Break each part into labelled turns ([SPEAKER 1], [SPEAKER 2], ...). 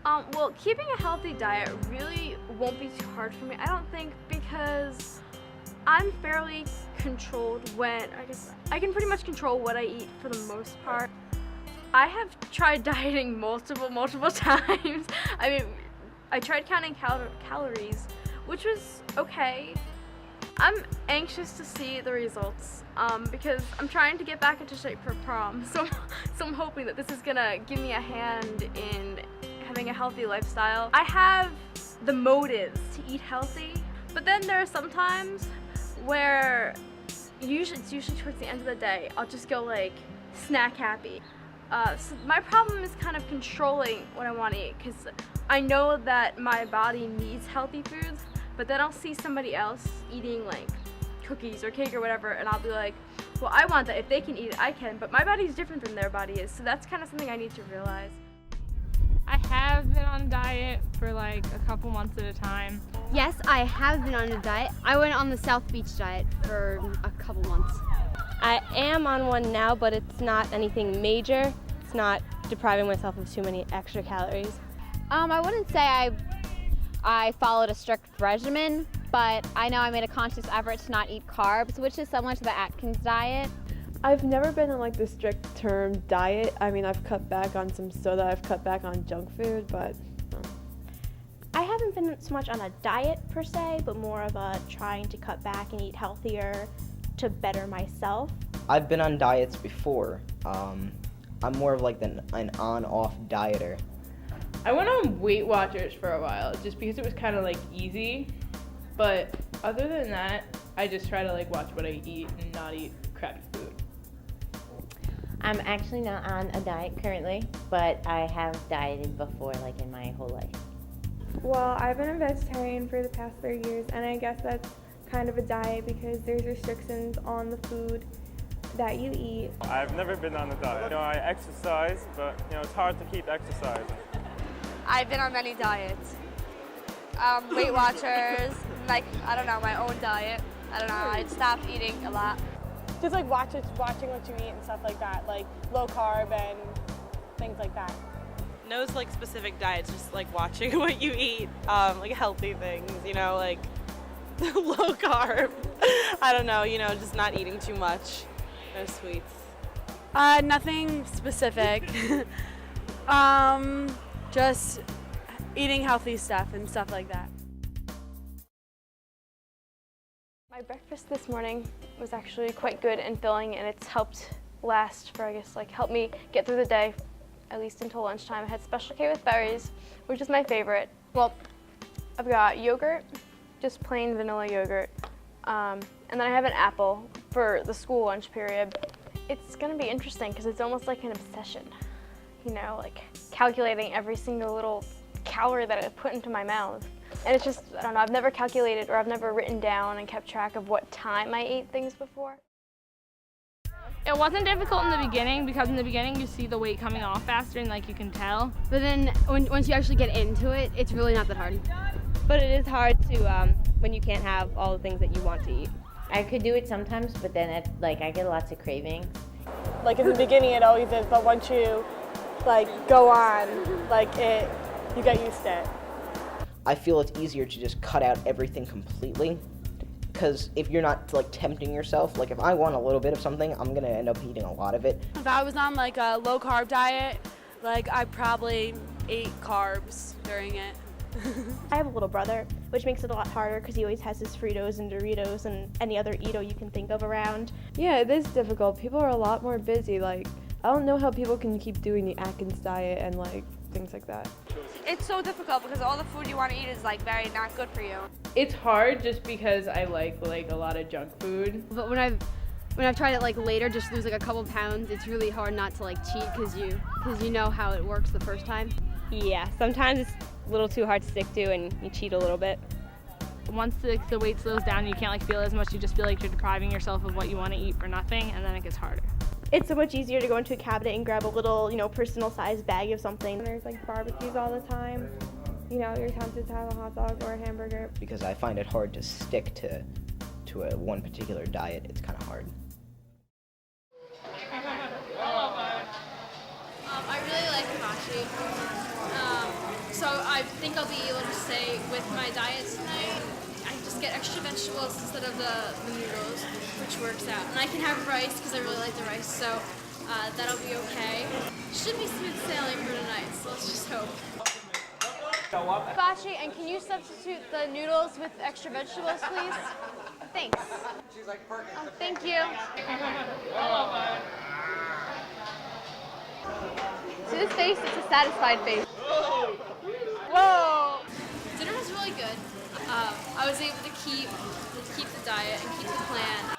[SPEAKER 1] Well, keeping a healthy diet really won't be too hard for me, I don't think, because I'm fairly controlled I guess I can pretty much control what I eat for the most part. I have tried dieting multiple times. I mean, I tried counting calories, which was okay. I'm anxious to see the results because I'm trying to get back into shape for prom, so I'm hoping that this is gonna give me a hand in having a healthy lifestyle. I have the motives to eat healthy, but then there are some times where it's usually towards the end of the day, I'll just go like snack happy. So my problem is kind of controlling what I want to eat because I know that my body needs healthy foods, but then I'll see somebody else eating like cookies or cake or whatever, and I'll be like, well, I want that. If they can eat it, I can, but my body's different than their body is, so that's kind of something I need to realize.
[SPEAKER 2] I have been on a diet for like a couple months at a time.
[SPEAKER 3] Yes, I have been on a diet. I went on the South Beach diet for a couple months.
[SPEAKER 4] I am on one now, but it's not anything major. It's not depriving myself of too many extra calories.
[SPEAKER 3] I wouldn't say I followed a strict regimen, but I know I made a conscious effort to not eat carbs, which is similar to the Atkins diet.
[SPEAKER 5] I've never been on like the strict term diet. I mean, I've cut back on some soda, I've cut back on junk food, but
[SPEAKER 6] I haven't been so much on a diet per se, but more of a trying to cut back and eat healthier to better myself.
[SPEAKER 7] I've been on diets before. I'm more of like an on-off dieter.
[SPEAKER 8] I went on Weight Watchers for a while just because it was kind of like easy, but other than that, I just try to like watch what I eat and not eat crappy food.
[SPEAKER 9] I'm actually not on a diet currently, but I have dieted before, like in my whole life.
[SPEAKER 10] Well, I've been a vegetarian for the past 3 years, and I guess that's kind of a diet because there's restrictions on the food that you eat.
[SPEAKER 11] I've never been on a diet. I exercise, but it's hard to keep exercising.
[SPEAKER 1] I've been on many diets. Weight Watchers, like, I don't know, my own diet. I don't know, I stopped eating a lot.
[SPEAKER 12] Just like watching what you eat and stuff like that, like low carb and things like that.
[SPEAKER 13] No like specific diets, just like watching what you eat, like healthy things, like low carb. I don't know, just not eating too much, no sweets.
[SPEAKER 12] Nothing specific. Just eating healthy stuff and stuff like that.
[SPEAKER 1] My breakfast this morning was actually quite good and filling, and it's helped last for, help me get through the day, at least until lunchtime. I had Special K with berries, which is my favorite. Well, I've got yogurt, just plain vanilla yogurt, and then I have an apple for the school lunch period. It's gonna be interesting because it's almost like an obsession, like calculating every single little calorie that I put into my mouth. And it's just, I don't know, I've never calculated or I've never written down and kept track of what time I ate things before.
[SPEAKER 2] It wasn't difficult in the beginning because in the beginning you see the weight coming off faster and like you can tell.
[SPEAKER 3] But then once you actually get into it, it's really not that hard.
[SPEAKER 4] But it is hard to when you can't have all the things that you want to eat.
[SPEAKER 9] I could do it sometimes, but then I get lots of cravings.
[SPEAKER 12] Like in the beginning it always is, but once you go on, you get used to it.
[SPEAKER 7] I feel it's easier to just cut out everything completely, because if you're not tempting yourself, if I want a little bit of something, I'm gonna end up eating a lot of it.
[SPEAKER 12] If I was on a low carb diet, I probably ate carbs during it.
[SPEAKER 6] I have a little brother, which makes it a lot harder because he always has his Fritos and Doritos and any other Eato you can think of around.
[SPEAKER 5] Yeah, it is difficult. People are a lot more busy. I don't know how people can keep doing the Atkins diet and things like that.
[SPEAKER 1] It's so difficult because all the food you want to eat is very not good for you.
[SPEAKER 8] It's hard just because I like a lot of junk food.
[SPEAKER 3] But when I've tried it later, just lose a couple pounds, it's really hard not to cheat because you know how it works the first time.
[SPEAKER 4] Yeah, sometimes it's a little too hard to stick to and you cheat a little bit.
[SPEAKER 2] Once the weight slows down, you can't feel it as much. You just feel like you're depriving yourself of what you want to eat for nothing, and then it gets harder.
[SPEAKER 6] It's so much easier to go into a cabinet and grab a little, personal-sized bag of something.
[SPEAKER 10] There's barbecues all the time. You're tempted to have a hot dog or a hamburger.
[SPEAKER 7] Because I find it hard to stick to one particular diet. It's kind of hard.
[SPEAKER 1] I really like hibachi.
[SPEAKER 14] say with my diet tonight, I just get extra vegetables instead of the noodles, which works out. And I can have rice because I really like the rice, so that'll be okay. Should be smooth sailing for tonight, so let's just hope.
[SPEAKER 15] Bachi, and can you substitute the noodles with extra vegetables, please? Thanks. Thank you. See this face? It's a satisfied face. Whoa!
[SPEAKER 14] Dinner was really good. I was able to keep the diet and keep the plan.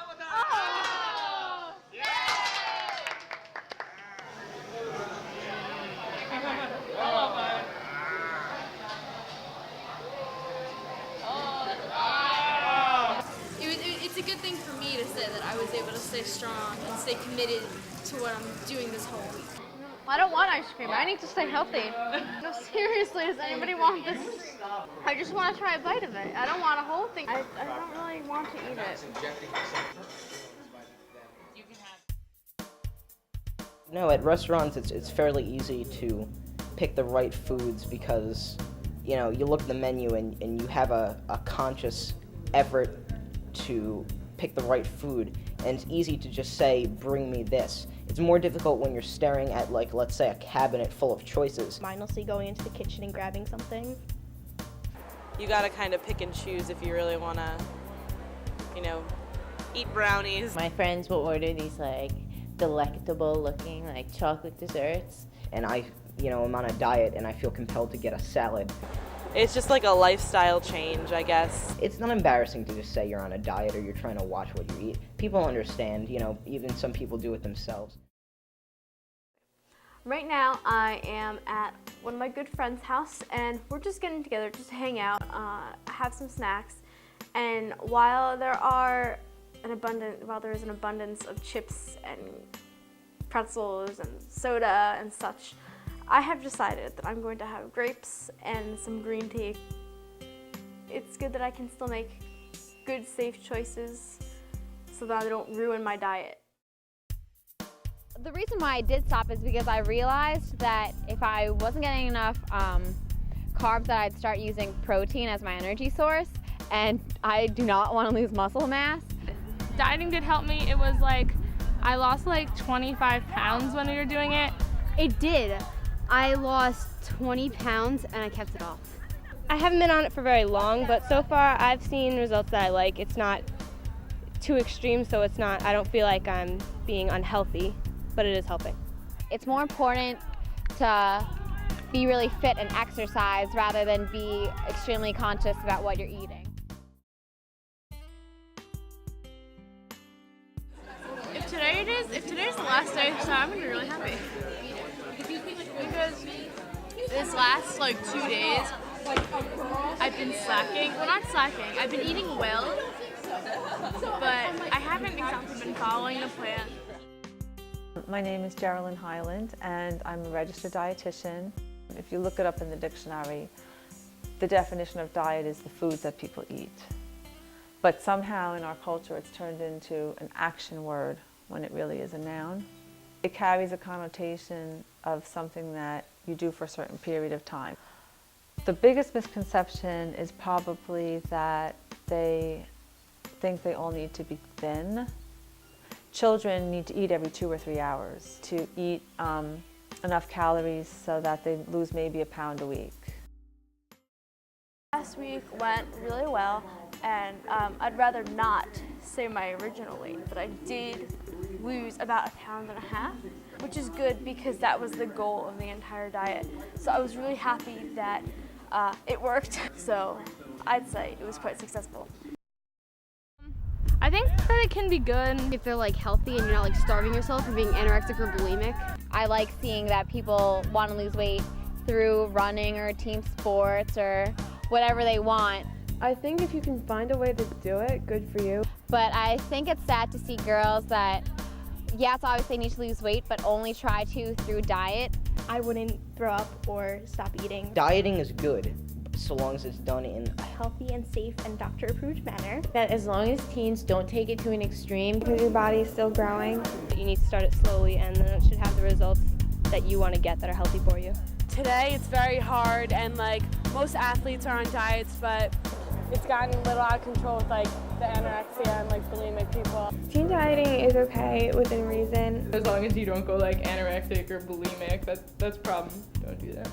[SPEAKER 14] It's a good thing for me to say that I was able to stay strong and stay committed to what I'm doing this whole week.
[SPEAKER 15] I don't want ice cream. I need to stay healthy. No, seriously, does anybody want this? I just want to try a bite of it. I don't want a whole thing. I don't really want to eat it.
[SPEAKER 7] No, at restaurants it's fairly easy to pick the right foods because, you know, you look at the menu and you have a conscious effort to pick the right food, and it's easy to just say, bring me this. It's more difficult when you're staring at, like, let's say a cabinet full of choices.
[SPEAKER 6] Mindlessly going into the kitchen and grabbing something.
[SPEAKER 13] You gotta kind of pick and choose if you really wanna, you know, eat brownies.
[SPEAKER 9] My friends will order these like delectable looking like chocolate desserts.
[SPEAKER 7] And I, you know, I'm on a diet and I feel compelled to get a salad.
[SPEAKER 13] It's just like a lifestyle change, I guess.
[SPEAKER 7] It's not embarrassing to just say you're on a diet or you're trying to watch what you eat. People understand, you know, even some people do it themselves.
[SPEAKER 1] Right now, I am at one of my good friends' house, and we're just getting together just to hang out, have some snacks, and while there is an abundance of chips and pretzels and soda and such, I have decided that I'm going to have grapes and some green tea. It's good that I can still make good, safe choices so that I don't ruin my diet.
[SPEAKER 3] The reason why I did stop is because I realized that if I wasn't getting enough carbs, that I'd start using protein as my energy source, and I do not want to lose muscle mass.
[SPEAKER 2] Dieting did help me. It was like, I lost like 25 pounds when we were doing it.
[SPEAKER 15] It did. I lost 20 pounds and I kept it off.
[SPEAKER 4] I haven't been on it for very long, but so far I've seen results that I like. It's not too extreme, so I don't feel like I'm being unhealthy, but it is helping.
[SPEAKER 3] It's more important to be really fit and exercise rather than be extremely conscious about what you're eating.
[SPEAKER 2] If today's the last day, so I'm gonna be really happy. Because this last like 2 days, I've been slacking. Well, not slacking. I've been eating well, but I haven't exactly been following the plan.
[SPEAKER 16] My name is Geraldine Highland, and I'm a registered dietitian. If you look it up in the dictionary, the definition of diet is the foods that people eat. But somehow in our culture it's turned into an action word when it really is a noun. It carries a connotation of something that you do for a certain period of time. The biggest misconception is probably that they think they all need to be thin. Children need to eat every 2 or 3 hours to eat enough calories so that they lose maybe a pound a week.
[SPEAKER 1] Last week went really well, and I'd rather not say my original weight, but I did lose about 1.5 pounds, which is good because that was the goal of the entire diet. So I was really happy that it worked. So I'd say it was quite successful.
[SPEAKER 2] I think that it can be good
[SPEAKER 15] if they're like healthy and you're not like starving yourself from being anorexic or bulimic.
[SPEAKER 3] I like seeing that people want to lose weight through running or team sports or whatever they want.
[SPEAKER 5] I think if you can find a way to do it, good for you.
[SPEAKER 3] But I think it's sad to see girls that, yes, obviously need to lose weight, but only try to through diet.
[SPEAKER 6] I wouldn't throw up or stop eating.
[SPEAKER 7] Dieting is good, so long as it's done in
[SPEAKER 6] a healthy and safe and doctor-approved manner.
[SPEAKER 9] That as long as teens don't take it to an extreme.
[SPEAKER 10] Because your body is still growing.
[SPEAKER 4] You need to start it slowly, and then it should have the results that you want to get that are healthy for you.
[SPEAKER 17] Today it's very hard, and like
[SPEAKER 12] most athletes are on diets, but it's gotten a little out of control with like the anorexia and like bulimic people.
[SPEAKER 10] Teen dieting is okay within reason.
[SPEAKER 8] As long as you don't go like anorexic or bulimic, that's a problem. Don't do that.